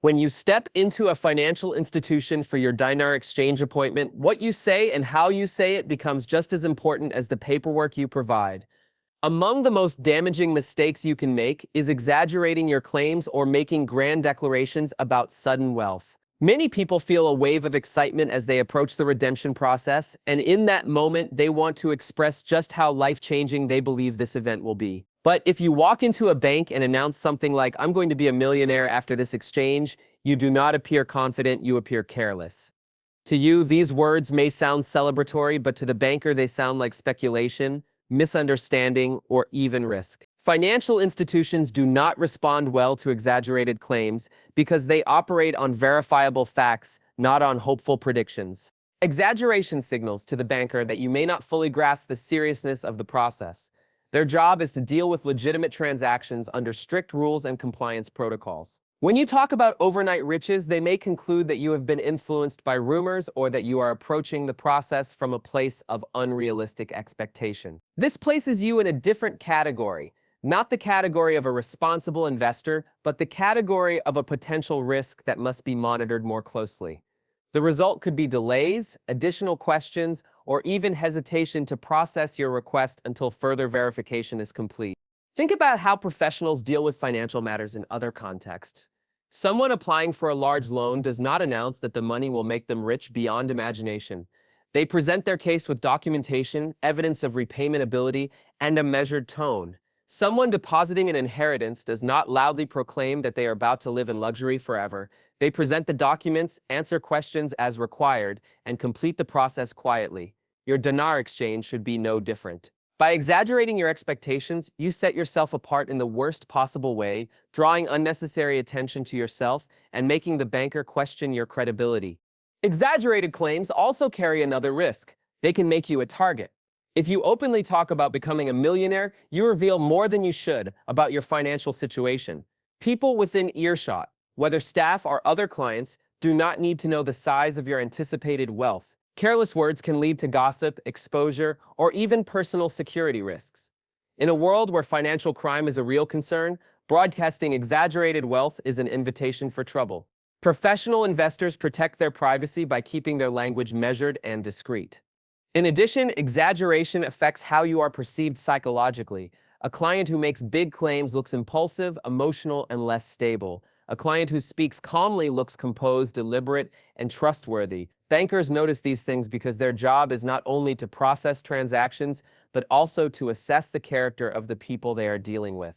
When you step into a financial institution for your Dinar exchange appointment, what you say and how you say it becomes just as important as the paperwork you provide. Among the most damaging mistakes you can make is exaggerating your claims or making grand declarations about sudden wealth. Many people feel a wave of excitement as they approach the redemption process, and in that moment, they want to express just how life-changing they believe this event will be. But if you walk into a bank and announce something like, "I'm going to be a millionaire after this exchange," you do not appear confident, you appear careless. To you, these words may sound celebratory, but to the banker, they sound like speculation, misunderstanding, or even risk. Financial institutions do not respond well to exaggerated claims because they operate on verifiable facts, not on hopeful predictions. Exaggeration signals to the banker that you may not fully grasp the seriousness of the process. Their job is to deal with legitimate transactions under strict rules and compliance protocols. When you talk about overnight riches, they may conclude that you have been influenced by rumors or that you are approaching the process from a place of unrealistic expectation. This places you in a different category, not the category of a responsible investor, but the category of a potential risk that must be monitored more closely. The result could be delays, additional questions, or even hesitation to process your request until further verification is complete. Think about how professionals deal with financial matters in other contexts. Someone applying for a large loan does not announce that the money will make them rich beyond imagination. They present their case with documentation, evidence of repayment ability, and a measured tone. Someone depositing an inheritance does not loudly proclaim that they are about to live in luxury forever. They present the documents, answer questions as required, and complete the process quietly. Your dinar exchange should be no different. By exaggerating your expectations, you set yourself apart in the worst possible way, drawing unnecessary attention to yourself and making the banker question your credibility. Exaggerated claims also carry another risk. They can make you a target. If you openly talk about becoming a millionaire, you reveal more than you should about your financial situation. People within earshot, whether staff or other clients, do not need to know the size of your anticipated wealth. Careless words can lead to gossip, exposure, or even personal security risks. In a world where financial crime is a real concern, broadcasting exaggerated wealth is an invitation for trouble. Professional investors protect their privacy by keeping their language measured and discreet. In addition, exaggeration affects how you are perceived psychologically. A client who makes big claims looks impulsive, emotional, and less stable. A client who speaks calmly looks composed, deliberate, and trustworthy. Bankers notice these things because their job is not only to process transactions, but also to assess the character of the people they are dealing with.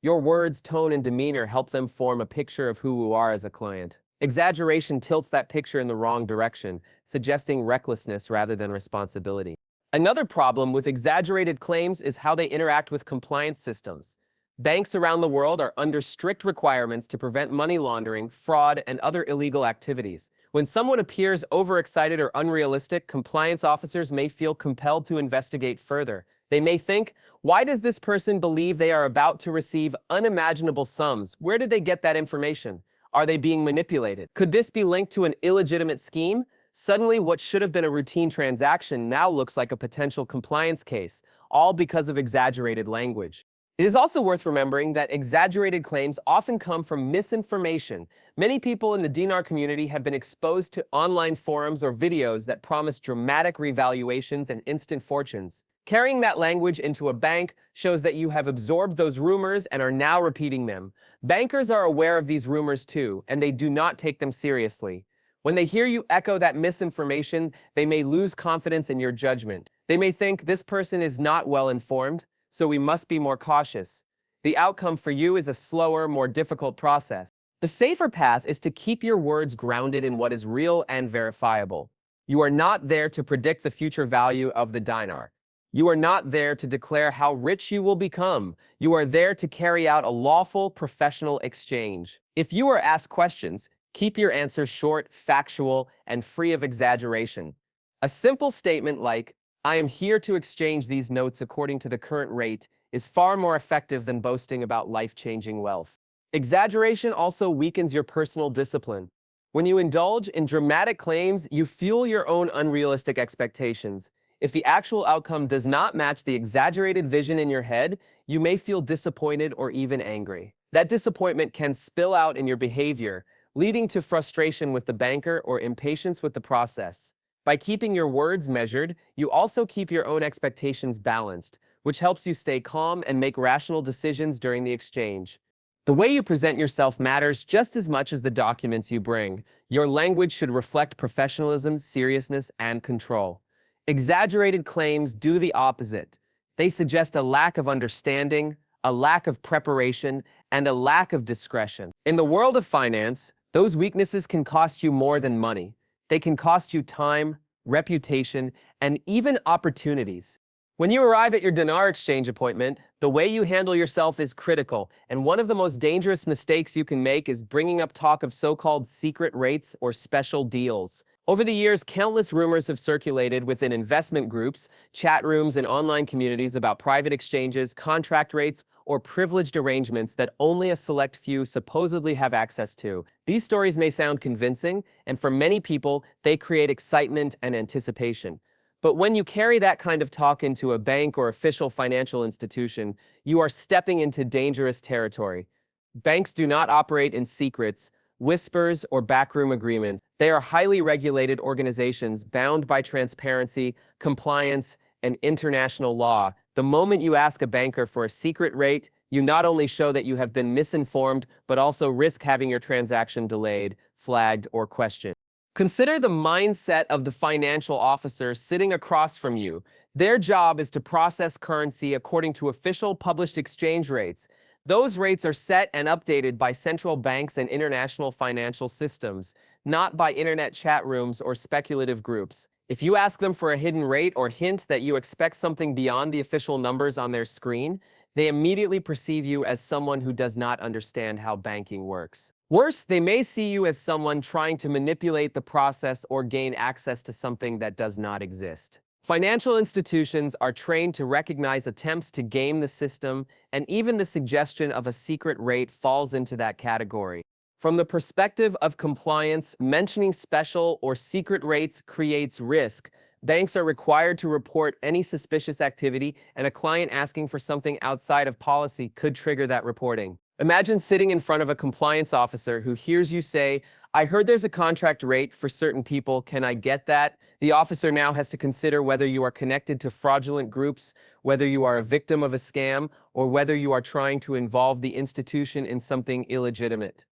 Your words, tone, and demeanor help them form a picture of who you are as a client. Exaggeration tilts that picture in the wrong direction, suggesting recklessness rather than responsibility. Another problem with exaggerated claims is how they interact with compliance systems. Banks around the world are under strict requirements to prevent money laundering, fraud, and other illegal activities. When someone appears overexcited or unrealistic, compliance officers may feel compelled to investigate further. They may think, why does this person believe they are about to receive unimaginable sums? Where did they get that information? Are they being manipulated? Could this be linked to an illegitimate scheme? Suddenly, what should have been a routine transaction now looks like a potential compliance case, all because of exaggerated language. It is also worth remembering that exaggerated claims often come from misinformation. Many people in the Dinar community have been exposed to online forums or videos that promise dramatic revaluations and instant fortunes. Carrying that language into a bank shows that you have absorbed those rumors and are now repeating them. Bankers are aware of these rumors too, and they do not take them seriously. When they hear you echo that misinformation, they may lose confidence in your judgment. They may think this person is not well informed, so we must be more cautious. The outcome for you is a slower, more difficult process. The safer path is to keep your words grounded in what is real and verifiable. You are not there to predict the future value of the dinar. You are not there to declare how rich you will become. You are there to carry out a lawful, professional exchange. If you are asked questions, keep your answers short, factual, and free of exaggeration. A simple statement like, "I am here to exchange these notes according to the current rate," is far more effective than boasting about life-changing wealth. Exaggeration also weakens your personal discipline. When you indulge in dramatic claims, you fuel your own unrealistic expectations. If the actual outcome does not match the exaggerated vision in your head, you may feel disappointed or even angry. That disappointment can spill out in your behavior, leading to frustration with the banker or impatience with the process. By keeping your words measured, you also keep your own expectations balanced, which helps you stay calm and make rational decisions during the exchange. The way you present yourself matters just as much as the documents you bring. Your language should reflect professionalism, seriousness, and control. Exaggerated claims do the opposite. They suggest a lack of understanding, a lack of preparation, and a lack of discretion. In the world of finance, those weaknesses can cost you more than money. They can cost you time, reputation, and even opportunities. When you arrive at your dinar exchange appointment, the way you handle yourself is critical, and one of the most dangerous mistakes you can make is bringing up talk of so-called secret rates or special deals. Over the years, countless rumors have circulated within investment groups, chat rooms, and online communities about private exchanges, contract rates, or privileged arrangements that only a select few supposedly have access to. These stories may sound convincing, and for many people, they create excitement and anticipation. But when you carry that kind of talk into a bank or official financial institution, you are stepping into dangerous territory. Banks do not operate in secrets, whispers, or backroom agreements. They are highly regulated organizations bound by transparency, compliance, and international law. The moment you ask a banker for a secret rate, you not only show that you have been misinformed, but also risk having your transaction delayed, flagged, or questioned. Consider the mindset of the financial officer sitting across from you. Their job is to process currency according to official published exchange rates. Those rates are set and updated by central banks and international financial systems, not by internet chat rooms or speculative groups. If you ask them for a hidden rate or hint that you expect something beyond the official numbers on their screen, they immediately perceive you as someone who does not understand how banking works. Worse, they may see you as someone trying to manipulate the process or gain access to something that does not exist. Financial institutions are trained to recognize attempts to game the system, and even the suggestion of a secret rate falls into that category. From the perspective of compliance, mentioning special or secret rates creates risk. Banks are required to report any suspicious activity, and a client asking for something outside of policy could trigger that reporting. Imagine sitting in front of a compliance officer who hears you say, "I heard there's a contract rate for certain people, can I get that?" The officer now has to consider whether you are connected to fraudulent groups, whether you are a victim of a scam, or whether you are trying to involve the institution in something illegitimate.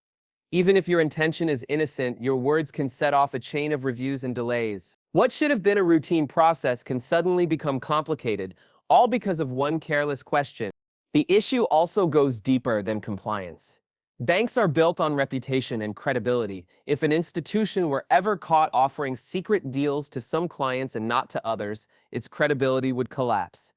Even if your intention is innocent, your words can set off a chain of reviews and delays. What should have been a routine process can suddenly become complicated, all because of one careless question. The issue also goes deeper than compliance. Banks are built on reputation and credibility. If an institution were ever caught offering secret deals to some clients and not to others, its credibility would collapse.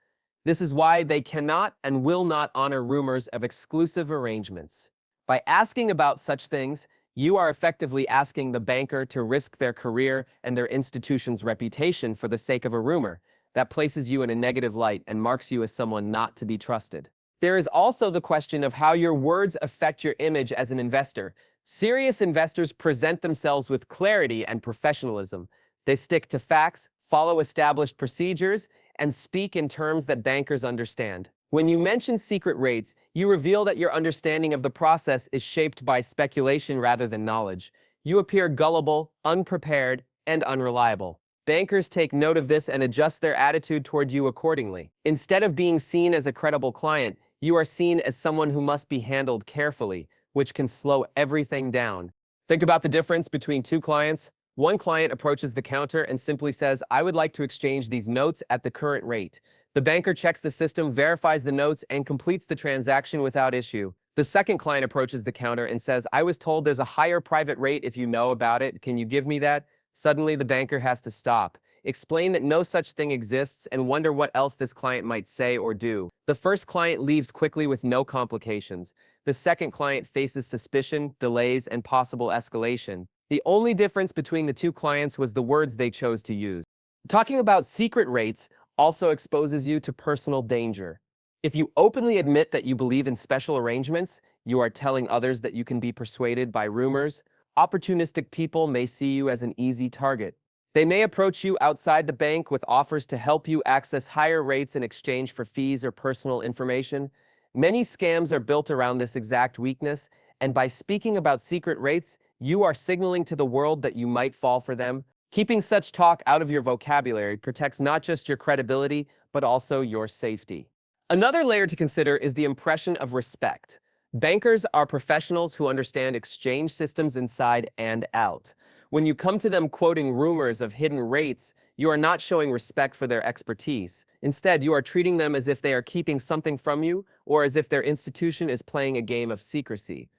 This is why they cannot and will not honor rumors of exclusive arrangements. By asking about such things, you are effectively asking the banker to risk their career and their institution's reputation for the sake of a rumor. That places you in a negative light and marks you as someone not to be trusted. There is also the question of how your words affect your image as an investor. Serious investors present themselves with clarity and professionalism. They stick to facts, follow established procedures, and speak in terms that bankers understand. When you mention secret rates, you reveal that your understanding of the process is shaped by speculation rather than knowledge. You appear gullible, unprepared, and unreliable. Bankers take note of this and adjust their attitude toward you accordingly. Instead of being seen as a credible client, you are seen as someone who must be handled carefully, which can slow everything down. Think about the difference between two clients. One client approaches the counter and simply says, "I would like to exchange these notes at the current rate." The banker checks the system, verifies the notes, and completes the transaction without issue. The second client approaches the counter and says, "I was told there's a higher private rate if you know about it. Can you give me that?" Suddenly, the banker has to stop, explain that no such thing exists, and wonder what else this client might say or do. The first client leaves quickly with no complications. The second client faces suspicion, delays, and possible escalation. The only difference between the two clients was the words they chose to use. Talking about secret rates also exposes you to personal danger. If you openly admit that you believe in special arrangements, you are telling others that you can be persuaded by rumors. Opportunistic people may see you as an easy target. They may approach you outside the bank with offers to help you access higher rates in exchange for fees or personal information. Many scams are built around this exact weakness, and by speaking about secret rates, you are signaling to the world that you might fall for them. Keeping such talk out of your vocabulary protects not just your credibility, but also your safety. Another layer to consider is the impression of respect. Bankers are professionals who understand exchange systems inside and out. When you come to them quoting rumors of hidden rates, you are not showing respect for their expertise. Instead, you are treating them as if they are keeping something from you or as if their institution is playing a game of secrecy.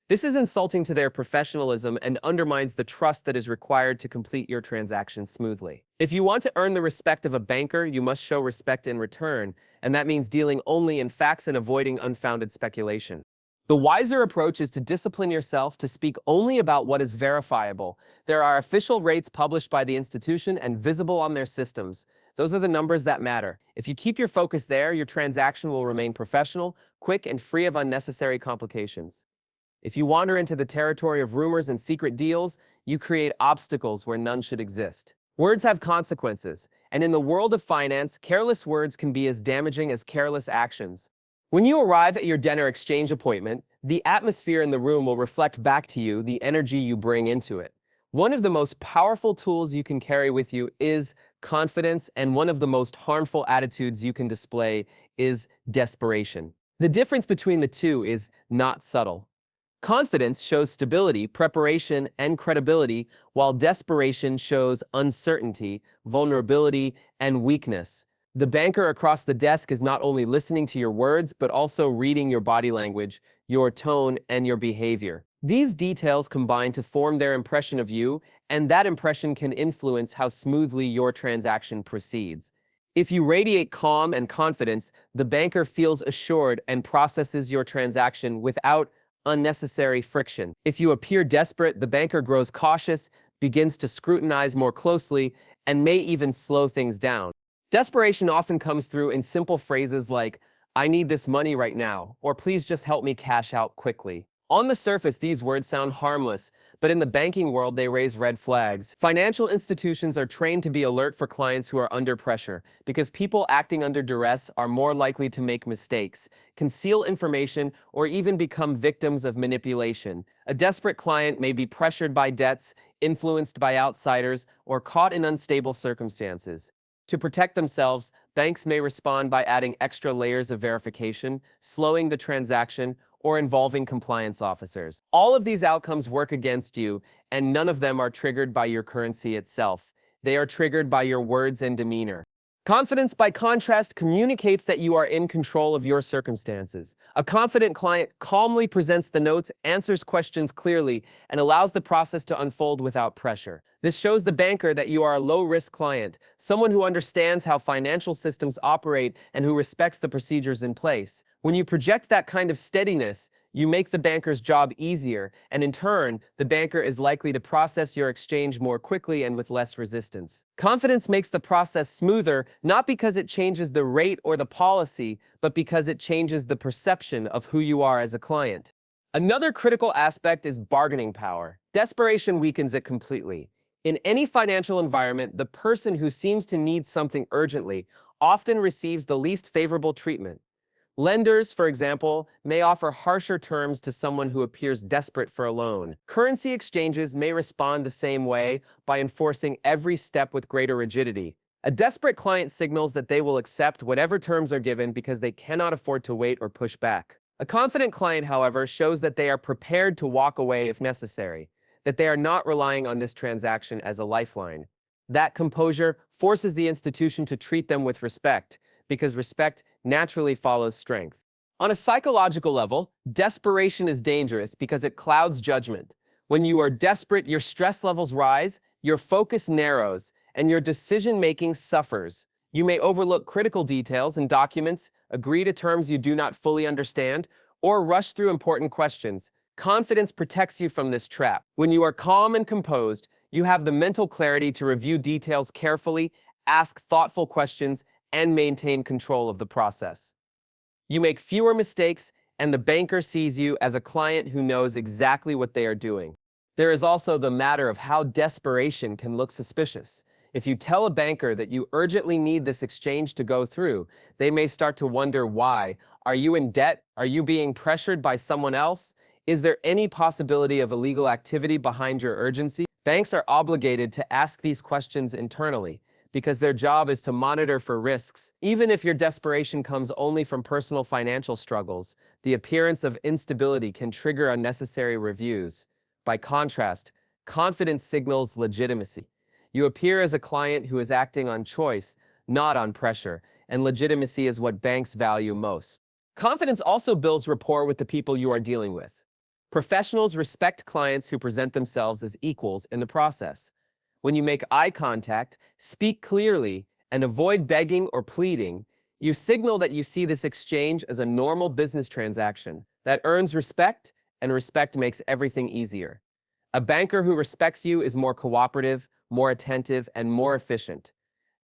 This is insulting to their professionalism and undermines the trust that is required to complete your transaction smoothly. If you want to earn the respect of a banker, you must show respect in return, and that means dealing only in facts and avoiding unfounded speculation. The wiser approach is to discipline yourself to speak only about what is verifiable. There are official rates published by the institution and visible on their systems. Those are the numbers that matter. If you keep your focus there, your transaction will remain professional, quick, and free of unnecessary complications. If you wander into the territory of rumors and secret deals, you create obstacles where none should exist. Words have consequences, and in the world of finance, careless words can be as damaging as careless actions. When you arrive at your Dinar exchange appointment, the atmosphere in the room will reflect back to you the energy you bring into it. One of the most powerful tools you can carry with you is confidence, and one of the most harmful attitudes you can display is desperation. The difference between the two is not subtle. Confidence shows stability, preparation, and credibility, while desperation shows uncertainty, vulnerability, and weakness. The banker across the desk is not only listening to your words, but also reading your body language, your tone, and your behavior. These details combine to form their impression of you, and that impression can influence how smoothly your transaction proceeds. If you radiate calm and confidence, the banker feels assured and processes your transaction without unnecessary friction. If you appear desperate, the banker grows cautious, begins to scrutinize more closely, and may even slow things down. Desperation often comes through in simple phrases like, "I need this money right now," or "Please just help me cash out quickly." On the surface, these words sound harmless, but in the banking world, they raise red flags. Financial institutions are trained to be alert for clients who are under pressure, because people acting under duress are more likely to make mistakes, conceal information, or even become victims of manipulation. A desperate client may be pressured by debts, influenced by outsiders, or caught in unstable circumstances. To protect themselves, banks may respond by adding extra layers of verification, slowing the transaction, or involving compliance officers. All of these outcomes work against you, and none of them are triggered by your currency itself. They are triggered by your words and demeanor. Confidence, by contrast, communicates that you are in control of your circumstances. A confident client calmly presents the notes, answers questions clearly, and allows the process to unfold without pressure. This shows the banker that you are a low-risk client, someone who understands how financial systems operate and who respects the procedures in place. When you project that kind of steadiness, you make the banker's job easier, and in turn, the banker is likely to process your exchange more quickly and with less resistance. Confidence makes the process smoother, not because it changes the rate or the policy, but because it changes the perception of who you are as a client. Another critical aspect is bargaining power. Desperation weakens it completely. In any financial environment, the person who seems to need something urgently often receives the least favorable treatment. Lenders, for example, may offer harsher terms to someone who appears desperate for a loan. Currency exchanges may respond the same way by enforcing every step with greater rigidity. A desperate client signals that they will accept whatever terms are given because they cannot afford to wait or push back. A confident client, however, shows that they are prepared to walk away if necessary, that they are not relying on this transaction as a lifeline. That composure forces the institution to treat them with respect, because respect naturally follows strength. On a psychological level, desperation is dangerous because it clouds judgment. When you are desperate, your stress levels rise, your focus narrows, and your decision-making suffers. You may overlook critical details in documents, agree to terms you do not fully understand, or rush through important questions. Confidence protects you from this trap. When you are calm and composed, you have the mental clarity to review details carefully, ask thoughtful questions, and maintain control of the process. You make fewer mistakes, and the banker sees you as a client who knows exactly what they are doing. There is also the matter of how desperation can look suspicious. If you tell a banker that you urgently need this exchange to go through, they may start to wonder why. Are you in debt? Are you being pressured by someone else? Is there any possibility of illegal activity behind your urgency? Banks are obligated to ask these questions internally because their job is to monitor for risks. Even if your desperation comes only from personal financial struggles, the appearance of instability can trigger unnecessary reviews. By contrast, confidence signals legitimacy. You appear as a client who is acting on choice, not on pressure, and legitimacy is what banks value most. Confidence also builds rapport with the people you are dealing with. Professionals respect clients who present themselves as equals in the process. When you make eye contact, speak clearly, and avoid begging or pleading, you signal that you see this exchange as a normal business transaction that earns respect, and respect makes everything easier. A banker who respects you is more cooperative, more attentive, and more efficient.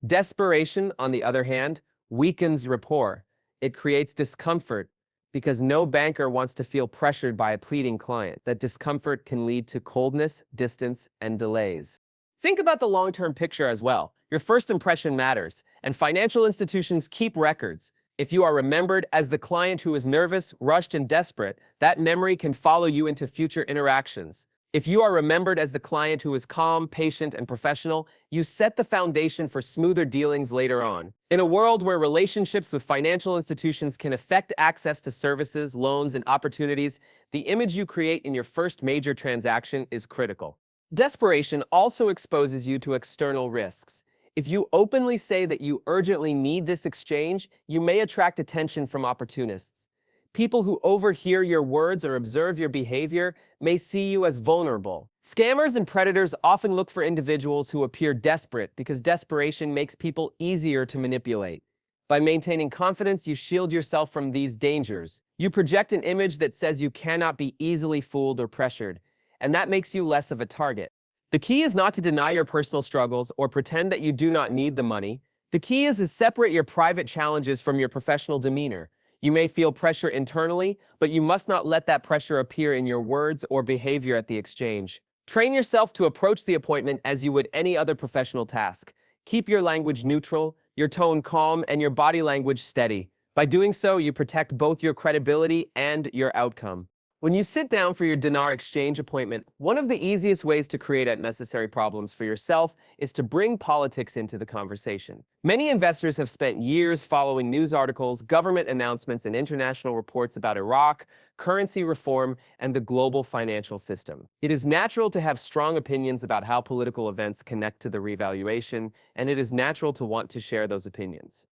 Desperation, on the other hand, weakens rapport. It creates discomfort because no banker wants to feel pressured by a pleading client. That discomfort can lead to coldness, distance, and delays. Think about the long-term picture as well. Your first impression matters, and financial institutions keep records. If you are remembered as the client who is nervous, rushed, and desperate, that memory can follow you into future interactions. If you are remembered as the client who is calm, patient, and professional, you set the foundation for smoother dealings later on. In a world where relationships with financial institutions can affect access to services, loans, and opportunities, the image you create in your first major transaction is critical. Desperation also exposes you to external risks. If you openly say that you urgently need this exchange, you may attract attention from opportunists. People who overhear your words or observe your behavior may see you as vulnerable. Scammers and predators often look for individuals who appear desperate because desperation makes people easier to manipulate. By maintaining confidence, you shield yourself from these dangers. You project an image that says you cannot be easily fooled or pressured, and that makes you less of a target. The key is not to deny your personal struggles or pretend that you do not need the money. The key is to separate your private challenges from your professional demeanor. You may feel pressure internally, but you must not let that pressure appear in your words or behavior at the exchange. Train yourself to approach the appointment as you would any other professional task. Keep your language neutral, your tone calm, and your body language steady. By doing so, you protect both your credibility and your outcome. When you sit down for your dinar exchange appointment, one of the easiest ways to create unnecessary problems for yourself is to bring politics into the conversation. Many investors have spent years following news articles, government announcements, and international reports about Iraq, currency reform, and the global financial system. It is natural to have strong opinions about how political events connect to the revaluation, and it is natural to want to share those opinions.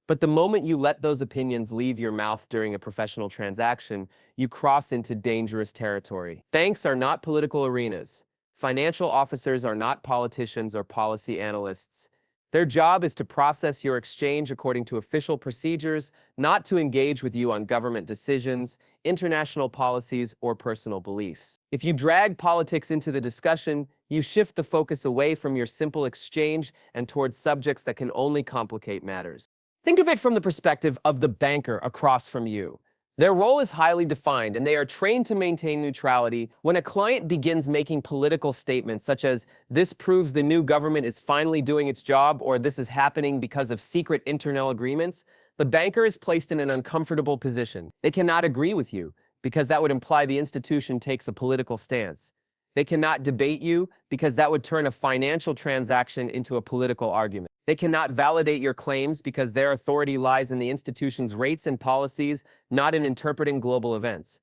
But the moment you let those opinions leave your mouth during a professional transaction, you cross into dangerous territory. Banks are not political arenas. Financial officers are not politicians or policy analysts. Their job is to process your exchange according to official procedures, not to engage with you on government decisions, international policies, or personal beliefs. If you drag politics into the discussion, you shift the focus away from your simple exchange and towards subjects that can only complicate matters. Think of it from the perspective of the banker across from you. Their role is highly defined, and they are trained to maintain neutrality. When a client begins making political statements such as, "This proves the new government is finally doing its job," or "This is happening because of secret internal agreements," the banker is placed in an uncomfortable position. They cannot agree with you, because that would imply the institution takes a political stance. They cannot debate you, because that would turn a financial transaction into a political argument. They cannot validate your claims because their authority lies in the institution's rates and policies, not in interpreting global events.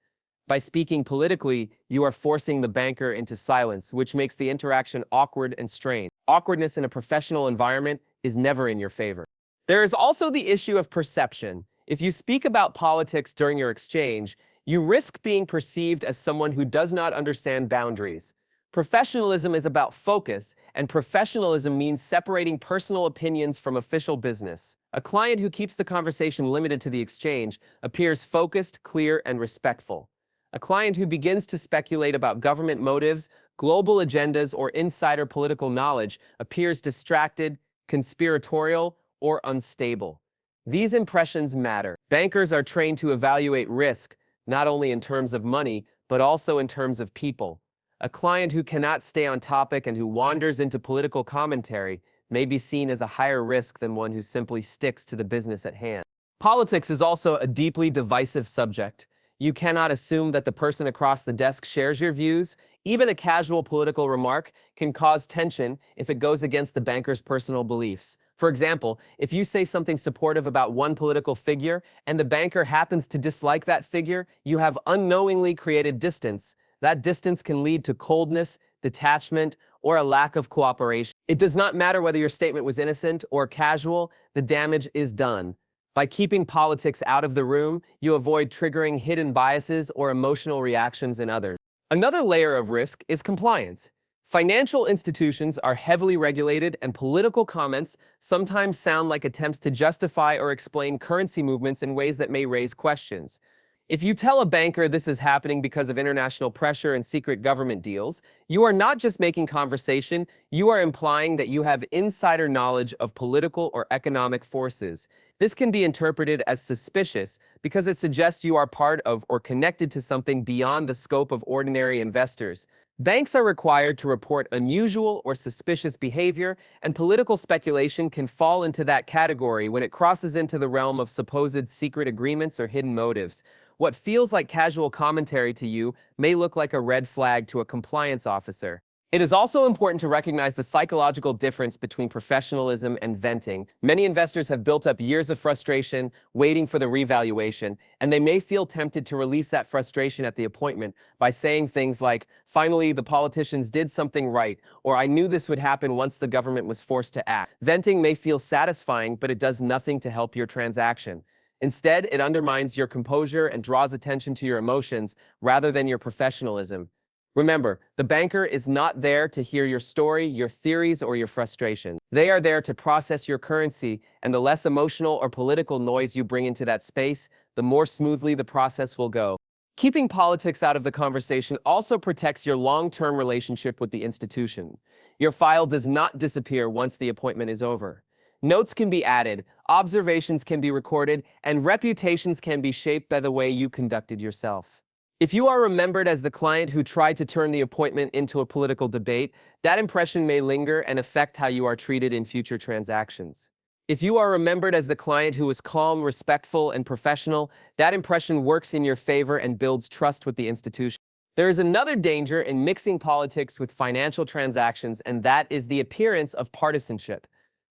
By speaking politically, you are forcing the banker into silence, which makes the interaction awkward and strained. Awkwardness in a professional environment is never in your favor. There is also the issue of perception. If you speak about politics during your exchange, you risk being perceived as someone who does not understand boundaries. Professionalism is about focus, and professionalism means separating personal opinions from official business. A client who keeps the conversation limited to the exchange appears focused, clear, and respectful. A client who begins to speculate about government motives, global agendas, or insider political knowledge appears distracted, conspiratorial, or unstable. These impressions matter. Bankers are trained to evaluate risk, not only in terms of money, but also in terms of people. A client who cannot stay on topic and who wanders into political commentary may be seen as a higher risk than one who simply sticks to the business at hand. Politics is also a deeply divisive subject. You cannot assume that the person across the desk shares your views. Even a casual political remark can cause tension if it goes against the banker's personal beliefs. For example, if you say something supportive about one political figure and the banker happens to dislike that figure, you have unknowingly created distance. That distance can lead to coldness, detachment, or a lack of cooperation. It does not matter whether your statement was innocent or casual, the damage is done. By keeping politics out of the room, you avoid triggering hidden biases or emotional reactions in others. Another layer of risk is compliance. Financial institutions are heavily regulated, and political comments sometimes sound like attempts to justify or explain currency movements in ways that may raise questions. If you tell a banker this is happening because of international pressure and secret government deals, you are not just making conversation, you are implying that you have insider knowledge of political or economic forces. This can be interpreted as suspicious because it suggests you are part of or connected to something beyond the scope of ordinary investors. Banks are required to report unusual or suspicious behavior, and political speculation can fall into that category when it crosses into the realm of supposed secret agreements or hidden motives. What feels like casual commentary to you may look like a red flag to a compliance officer. It is also important to recognize the psychological difference between professionalism and venting. Many investors have built up years of frustration waiting for the revaluation, and they may feel tempted to release that frustration at the appointment by saying things like, "Finally, the politicians did something right," or "I knew this would happen once the government was forced to act." Venting may feel satisfying, but it does nothing to help your transaction. Instead, it undermines your composure and draws attention to your emotions rather than your professionalism. Remember, the banker is not there to hear your story, your theories, or your frustration. They are there to process your currency, and the less emotional or political noise you bring into that space, the more smoothly the process will go. Keeping politics out of the conversation also protects your long-term relationship with the institution. Your file does not disappear once the appointment is over. Notes can be added, observations can be recorded, and reputations can be shaped by the way you conducted yourself. If you are remembered as the client who tried to turn the appointment into a political debate, that impression may linger and affect how you are treated in future transactions. If you are remembered as the client who was calm, respectful, and professional, that impression works in your favor and builds trust with the institution. There is another danger in mixing politics with financial transactions, and that is the appearance of partisanship.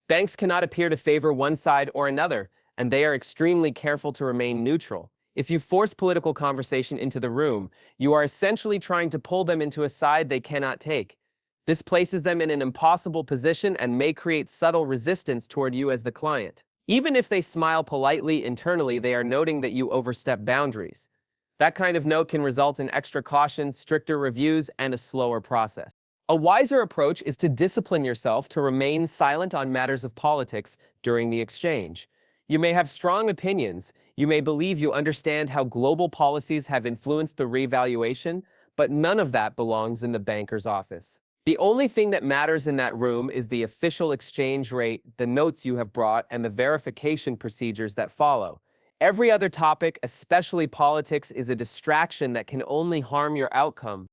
Banks cannot appear to favor one side or another, and they are extremely careful to remain neutral. If you force political conversation into the room, you are essentially trying to pull them into a side they cannot take. This places them in an impossible position and may create subtle resistance toward you as the client. Even if they smile politely internally, they are noting that you overstep boundaries. That kind of note can result in extra caution, stricter reviews, and a slower process. A wiser approach is to discipline yourself to remain silent on matters of politics during the exchange. You may have strong opinions, you may believe you understand how global policies have influenced the revaluation, but none of that belongs in the banker's office. The only thing that matters in that room is the official exchange rate, the notes you have brought, and the verification procedures that follow. Every other topic, especially politics, is a distraction that can only harm your outcome.